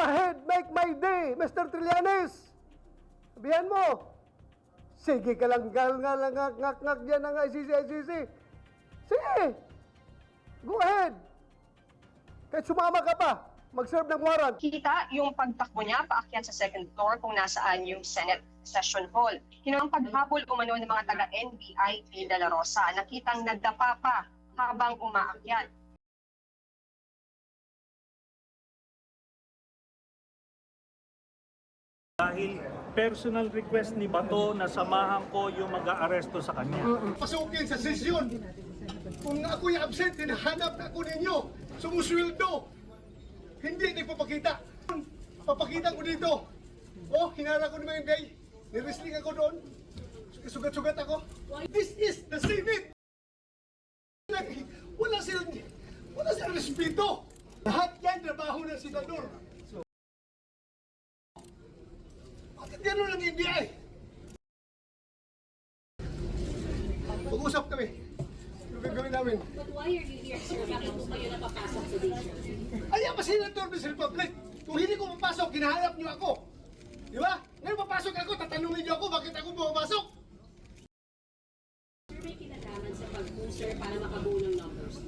ahead, make my day, Mr. Trillanes. Sabihan mo. Sige ka lang, ngak dyan ng ICC. Sige. Go ahead. Kahit sumama ka pa, mag-serve ng warrant. Kita yung pagtakbo niya paakyat sa second floor kung nasaan yung Senate Session Hall. Yun ang paghabol umano ng mga taga-NBI kay De La Rosa. Nakitang nagdapa pa habang umaakyat. Dahil personal request ni Bato na samahan ko yung mag-aaresto sa kanya. Pasukin sa sesyon. Kung ako'y absent, hinahanap na ako ninyo. Sumusweldo. Hindi nagpapakita. Papakita ko dito. Oh, hinara ko naman yung day. Nirisling ako doon. Sugat-sugat ako. This is the Senate. Wala silang respeto. Lahat yan trabaho ng senador. Bakit gano'n ang NBI? Pag-usap kami. Ano gagawin namin? But why are you here, sir? Bakit po kayo napapasok sa station? Ayaw pa Senator Miss Republic. Kung hindi ko mapasok, kinahanap niyo ako. Di ba? Ngayon papasok ako, tatanungin niyo ako bakit ako pumapasok. Sir, may kinalaman sa pag-booster para makabuo ng numbers.